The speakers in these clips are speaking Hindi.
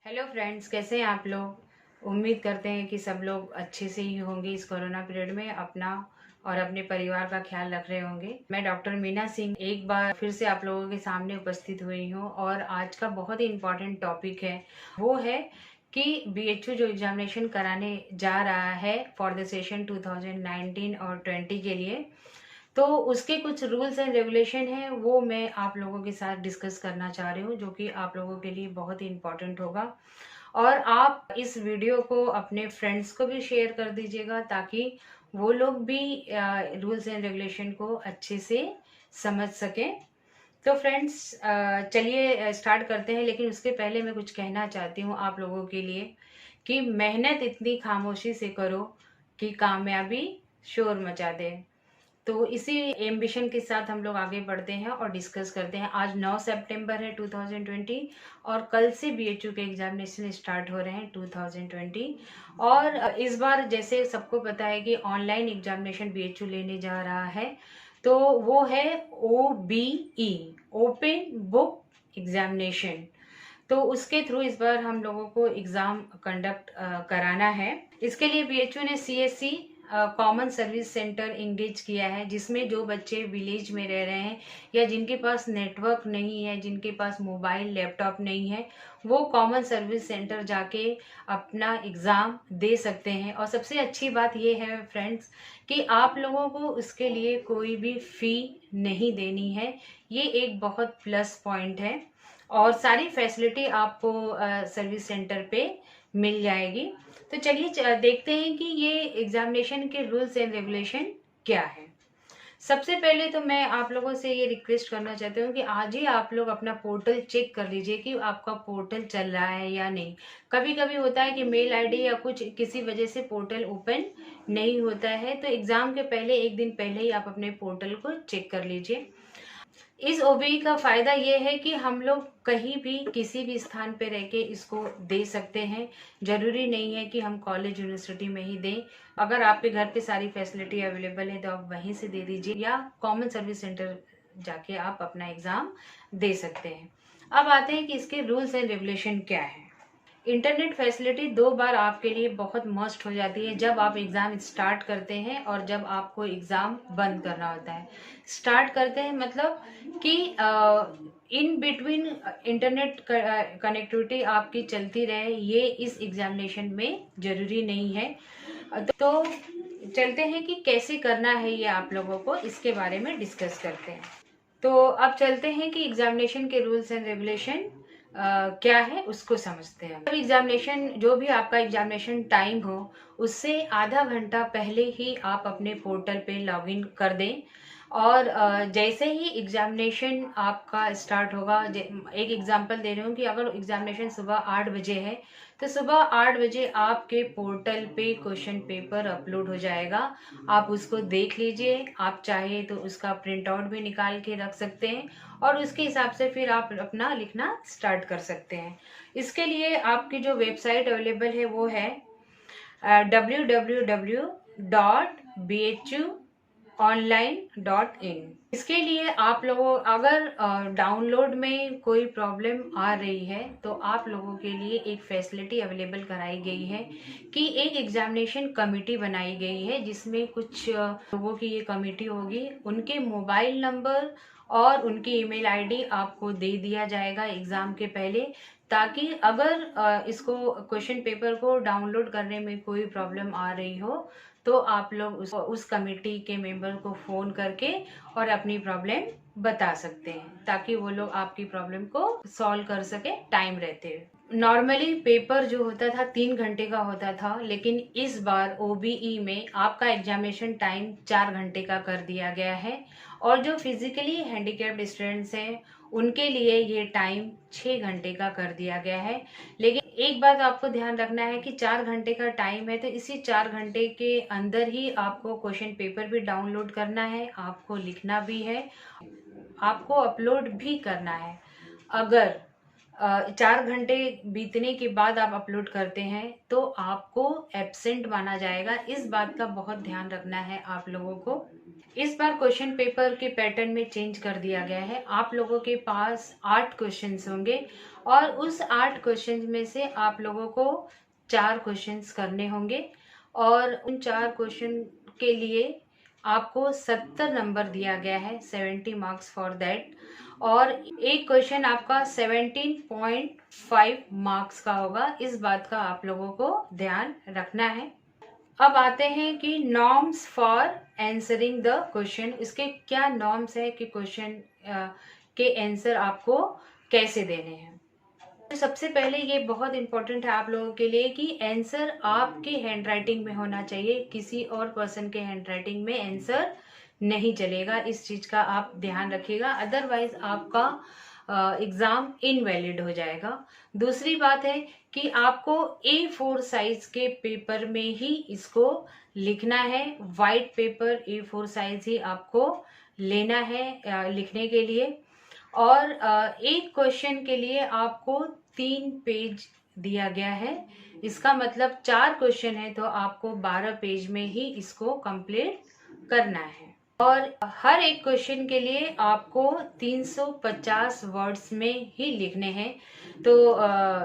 हेलो फ्रेंड्स, कैसे हैं आप लोग। उम्मीद करते हैं कि सब लोग अच्छे से ही होंगे। इस कोरोना पीरियड में अपना और अपने परिवार का ख्याल रख रहे होंगे। मैं डॉक्टर मीना सिंह एक बार फिर से आप लोगों के सामने उपस्थित हुई हूँ और आज का बहुत ही इम्पोर्टेंट टॉपिक है, वो है कि बीएचयू जो एग्जामिनेशन कराने जा रहा है फॉर द सेशन 2019 और 20 के लिए, तो उसके कुछ रूल्स एंड रेगुलेशन हैं, वो मैं आप लोगों के साथ डिस्कस करना चाह रही हूँ, जो कि आप लोगों के लिए बहुत ही इम्पोर्टेंट होगा। और आप इस वीडियो को अपने फ्रेंड्स को भी शेयर कर दीजिएगा ताकि वो लोग भी रूल्स एंड रेगुलेशन को अच्छे से समझ सकें। तो फ्रेंड्स, चलिए स्टार्ट करते हैं। लेकिन उसके पहले मैं कुछ कहना चाहती हूँ आप लोगों के लिए कि मेहनत इतनी खामोशी से करो कि कामयाबी शोर मचा दे। तो इसी एम्बिशन के साथ हम लोग आगे बढ़ते हैं और डिस्कस करते हैं। आज 9 सितंबर है 2020 और कल से बीएचयू के एग्जामिनेशन स्टार्ट हो रहे हैं 2020। और इस बार जैसे सबको पता है कि ऑनलाइन एग्जामिनेशन बीएचयू लेने जा रहा है, तो वो है OBE, ओपन बुक एग्जामिनेशन। तो उसके थ्रू इस बार हम लोगों को एग्जाम कंडक्ट कराना है। इसके लिए बीएचयू ने CSC common service centre engage किया है, जिसमें जो बच्चे विलेज में रह रहे हैं या जिनके पास नेटवर्क नहीं है, जिनके पास मोबाइल लैपटॉप नहीं है, वो कॉमन सर्विस सेंटर जाके अपना एग्ज़ाम दे सकते हैं। और सबसे अच्छी बात ये है फ्रेंड्स कि आप लोगों को उसके लिए कोई भी फ़ी नहीं देनी है। ये एक बहुत प्लस पॉइंट है और सारी फैसिलिटी आपको सर्विस सेंटर पे मिल जाएगी। तो चलिए देखते हैं कि ये एग्जामिनेशन के रूल्स एंड रेगुलेशन क्या है। सबसे पहले तो मैं आप लोगों से ये रिक्वेस्ट करना चाहती हूँ कि आज ही आप लोग अपना पोर्टल चेक कर लीजिए कि आपका पोर्टल चल रहा है या नहीं। कभी कभी होता है कि मेल आईडी या कुछ किसी वजह से पोर्टल ओपन नहीं होता है, तो एग्ज़ाम के पहले एक दिन पहले ही आप अपने पोर्टल को चेक कर लीजिए। इस OBE का फायदा ये है कि हम लोग कहीं भी किसी भी स्थान पे रह के इसको दे सकते हैं। जरूरी नहीं है कि हम कॉलेज यूनिवर्सिटी में ही दें। अगर आपके घर पे सारी फैसिलिटी अवेलेबल है तो आप वहीं से दे दीजिए या कॉमन सर्विस सेंटर जाके आप अपना एग्जाम दे सकते हैं। अब आते हैं कि इसके रूल्स एंड रेगुलेशन क्या है। इंटरनेट फैसिलिटी दो बार आपके लिए बहुत मस्ट हो जाती है, जब आप एग्ज़ाम स्टार्ट करते हैं और जब आपको एग्ज़ाम बंद करना होता है। स्टार्ट करते हैं मतलब कि इन बिटवीन इंटरनेट कनेक्टिविटी आपकी चलती रहे, ये इस एग्जामिनेशन में ज़रूरी नहीं है। तो चलते हैं कि कैसे करना है ये आप लोगों को, इसके बारे में डिस्कस करते हैं। तो अब चलते हैं कि एग्जामिनेशन के रूल्स एंड रेगुलेशन क्या है उसको समझते हैं। जब एग्जामिनेशन, जो भी आपका एग्जामिनेशन टाइम हो, उससे आधा घंटा पहले ही आप अपने पोर्टल पे लॉगिन कर दें। और जैसे ही एग्जामिनेशन आपका स्टार्ट होगा, एक एग्जांपल दे रही हूँ कि अगर एग्जामिनेशन सुबह 8 बजे है, तो सुबह 8 बजे आपके पोर्टल पे क्वेश्चन पेपर अपलोड हो जाएगा। आप उसको देख लीजिए। आप चाहे तो उसका प्रिंट आउट भी निकाल के रख सकते हैं और उसके हिसाब से फिर आप अपना लिखना स्टार्ट कर सकते हैं। इसके लिए आपकी जो वेबसाइट अवेलेबल है वो है www.bhuonline.in। इसके लिए आप लोगों, अगर डाउनलोड में कोई प्रॉब्लम आ रही है तो आप लोगों के लिए एक फैसिलिटी अवेलेबल कराई गई है कि एक एग्जामिनेशन कमेटी बनाई गई है, जिसमें कुछ लोगों की ये कमेटी होगी। उनके मोबाइल नंबर और उनकी ईमेल आईडी आपको दे दिया जाएगा एग्जाम के पहले, ताकि अगर इसको क्वेश्चन पेपर को डाउनलोड करने में कोई प्रॉब्लम आ रही हो तो आप लोग उस कमेटी के मेंबर को फ़ोन करके और अपनी प्रॉब्लम बता सकते हैं, ताकि वो लोग आपकी प्रॉब्लम को सॉल्व कर सके टाइम रहते हुए। नॉर्मली पेपर जो होता था 3 घंटे का होता था, लेकिन इस बार OBE में आपका एग्जामिनेशन टाइम 4 घंटे का कर दिया गया है। और जो फिजिकली हैंडीकैप्ड स्टूडेंट्स हैं उनके लिए ये टाइम 6 घंटे का कर दिया गया है। लेकिन एक बात आपको ध्यान रखना है कि 4 घंटे का टाइम है, तो इसी 4 घंटे के अंदर ही आपको क्वेश्चन पेपर भी डाउनलोड करना है, आपको लिखना भी है, आपको अपलोड भी करना है। अगर 4 घंटे बीतने के बाद आप अपलोड करते हैं तो आपको एब्सेंट माना जाएगा। इस बात का बहुत ध्यान रखना है आप लोगों को। इस बार क्वेश्चन पेपर के पैटर्न में चेंज कर दिया गया है। आप लोगों के पास 8 क्वेश्चंस होंगे और उस 8 क्वेश्चंस में से आप लोगों को 4 क्वेश्चंस करने होंगे और उन 4 क्वेश्चन के लिए आपको 70 नंबर दिया गया है, 70 मार्क्स फॉर दैट। और एक क्वेश्चन आपका 17.5 मार्क्स का होगा। इस बात का आप लोगों को ध्यान रखना है। अब आते हैं कि norms for answering the question. इसके क्या नॉर्म्स है कि क्वेश्चन के आंसर आपको कैसे देने हैं। तो सबसे पहले ये बहुत इंपॉर्टेंट है आप लोगों के लिए कि आंसर आपके हैंडराइटिंग में होना चाहिए, किसी और पर्सन के हैंडराइटिंग में आंसर नहीं चलेगा। इस चीज का आप ध्यान रखिएगा, अदरवाइज आपका एग्जाम इनवैलिड हो जाएगा। दूसरी बात है कि आपको A4 साइज के पेपर में ही इसको लिखना है। वाइट पेपर A4 साइज ही आपको लेना है लिखने के लिए। और एक क्वेश्चन के लिए आपको 3 पेज दिया गया है। इसका मतलब 4 क्वेश्चन है तो आपको 12 पेज में ही इसको कंप्लीट करना है। और हर एक क्वेश्चन के लिए आपको 350 वर्ड्स में ही लिखने हैं। तो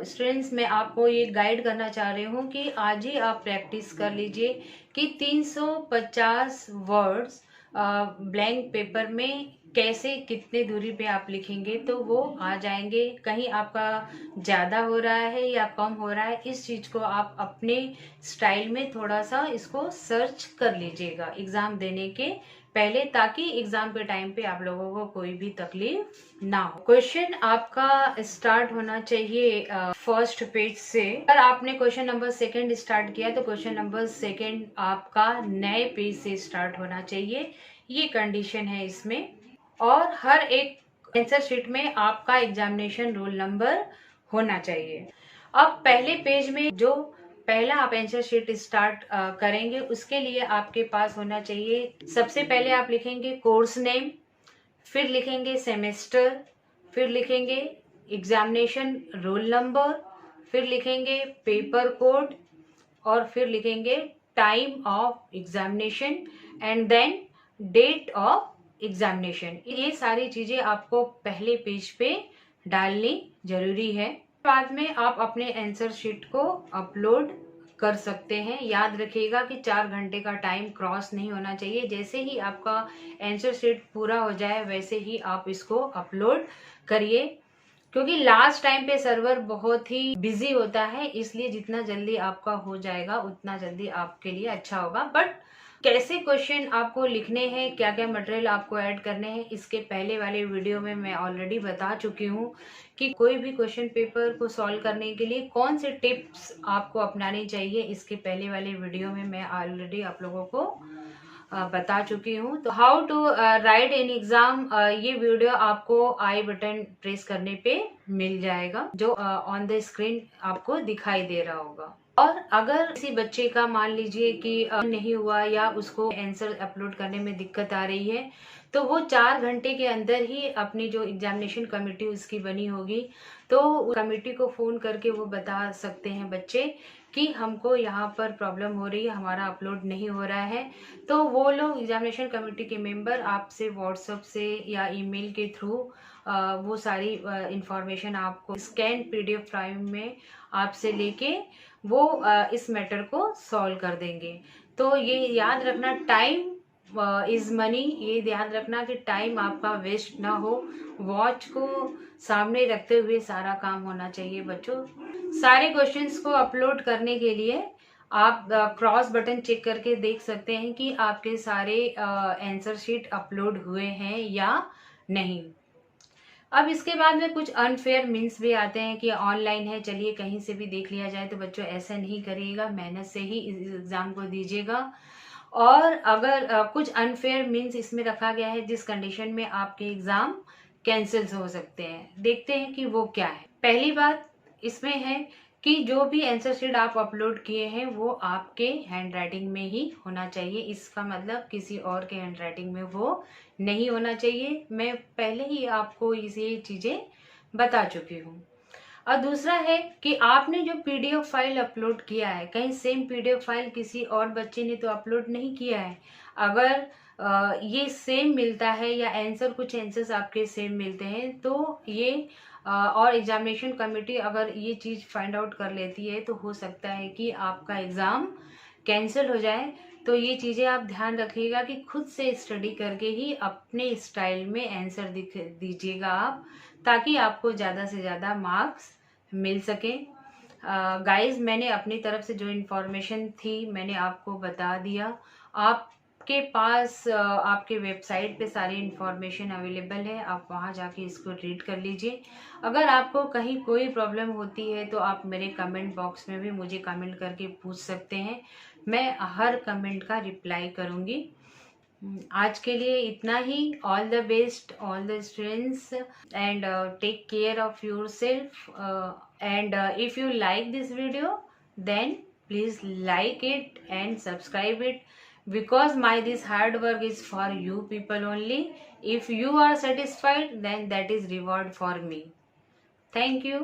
स्टूडेंट्स, मैं आपको ये गाइड करना चाह रही हूँ कि आज ही आप प्रैक्टिस कर लीजिए कि 350 वर्ड्स ब्लैंक पेपर में कैसे कितने दूरी पे आप लिखेंगे तो वो आ जाएंगे। कहीं आपका ज़्यादा हो रहा है या कम हो रहा है, इस चीज़ को आप अपने स्टाइल में थोड़ा सा इसको सर्च कर लीजिएगा एग्ज़ाम देने के पहले, ताकि एग्जाम के टाइम पे आप लोगों को कोई भी तकलीफ ना हो। क्वेश्चन आपका स्टार्ट होना चाहिए फर्स्ट पेज से। अगर आपने क्वेश्चन नंबर 2 स्टार्ट किया तो क्वेश्चन नंबर 2 आपका नए पेज से स्टार्ट होना चाहिए। ये कंडीशन है इसमें। और हर एक आंसर शीट में आपका एग्जामिनेशन रोल नंबर होना चाहिए। अब पहले पेज में जो पहला आप आंसर शीट स्टार्ट करेंगे उसके लिए आपके पास होना चाहिए, सबसे पहले आप लिखेंगे कोर्स नेम, फिर लिखेंगे सेमेस्टर, फिर लिखेंगे एग्जामिनेशन रोल नंबर, फिर लिखेंगे पेपर कोड और फिर लिखेंगे time of examination and then date of examination. ये सारी चीजें आपको पहले पेज पे डालनी जरूरी है। बाद में आप अपने आंसर शीट को अपलोड कर सकते हैं। याद रखिएगा कि 4 घंटे का टाइम क्रॉस नहीं होना चाहिए। जैसे ही आपका आंसर शीट पूरा हो जाए वैसे ही आप इसको अपलोड करिए, क्योंकि लास्ट टाइम पे सर्वर बहुत ही बिजी होता है, इसलिए जितना जल्दी आपका हो जाएगा उतना जल्दी आपके लिए अच्छा होगा। बट कैसे क्वेश्चन आपको लिखने हैं, क्या क्या मटेरियल आपको ऐड करने हैं, इसके पहले वाले वीडियो में मैं ऑलरेडी बता चुकी हूँ कि कोई भी क्वेश्चन पेपर को सॉल्व करने के लिए कौन से टिप्स आपको अपनानी चाहिए। इसके पहले वाले वीडियो में मैं ऑलरेडी आप लोगों को बता चुकी हूँ। तो how to write in exam, ये वीडियो आपको आई बटन प्रेस करने पे मिल जाएगा, जो ऑन द स्क्रीन आपको दिखाई दे रहा होगा। और अगर किसी बच्चे का मान लीजिए कि नहीं हुआ या उसको आंसर अपलोड करने में दिक्कत आ रही है, तो वो 4 घंटे के अंदर ही अपनी जो एग्जामिनेशन कमेटी उसकी बनी होगी, तो कमेटी को फोन करके वो बता सकते हैं बच्चे कि हमको यहाँ पर प्रॉब्लम हो रही है, हमारा अपलोड नहीं हो रहा है। तो वो लोग एग्जामिनेशन कमेटी के मेंबर आपसे व्हाट्सएप से या ईमेल के थ्रू वो सारी इंफॉर्मेशन आपको स्कैन PDF फाइल में आपसे लेके वो इस मैटर को सॉल्व कर देंगे। तो ये याद रखना, टाइम इज मनी। ये ध्यान रखना कि टाइम आपका वेस्ट ना हो। वॉच को सामने रखते हुए सारा काम होना चाहिए बच्चों। सारे क्वेश्चंस को अपलोड करने के लिए आप क्रॉस बटन चेक करके देख सकते हैं कि आपके सारे आंसर शीट अपलोड हुए हैं या नहीं। अब इसके बाद में कुछ अनफेयर मीन्स भी आते हैं कि ऑनलाइन है, चलिए कहीं से भी देख लिया जाए। तो बच्चों ऐसा नहीं करिएगा, मेहनत से ही इस एग्जाम को दीजिएगा। और अगर कुछ अनफेयर मीन्स इसमें रखा गया है जिस कंडीशन में आपके एग्जाम कैंसिल हो सकते हैं, देखते हैं कि वो क्या है। पहली बात इसमें है कि जो भी आंसर शीट आप अपलोड किए हैं वो आपके हैंडराइटिंग में ही होना चाहिए। इसका मतलब किसी और के हैंडराइटिंग में वो नहीं होना चाहिए। मैं पहले ही आपको ये चीजें बता चुकी हूँ। और दूसरा है कि आपने जो पीडीएफ फाइल अपलोड किया है, कहीं सेम पीडीएफ फाइल किसी और बच्चे ने तो अपलोड नहीं किया है। अगर ये सेम मिलता है या आंसर कुछ आंसर्स आपके सेम मिलते हैं तो ये और एग्जामिनेशन कमेटी अगर ये चीज़ फाइंड आउट कर लेती है तो हो सकता है कि आपका एग्ज़ाम कैंसिल हो जाए। तो ये चीज़ें आप ध्यान रखिएगा कि खुद से स्टडी करके ही अपने स्टाइल में आंसर दीजिएगा आप, ताकि आपको ज़्यादा से ज़्यादा मार्क्स मिल सके। गाइस, मैंने अपनी तरफ से जो इन्फॉर्मेशन थी मैंने आपको बता दिया। आपके पास आपके वेबसाइट पे सारी इन्फॉर्मेशन अवेलेबल है, आप वहाँ जाके इसको रीड कर लीजिए। अगर आपको कहीं कोई प्रॉब्लम होती है तो आप मेरे कमेंट बॉक्स में भी मुझे कमेंट करके पूछ सकते हैं, मैं हर कमेंट का रिप्लाई करूँगी। आज के लिए इतना ही। All the best all the students and take care of yourself and if you like this video, then please like it and subscribe it, because this hard work is for you people only. If you are satisfied, then that is reward for me. Thank you.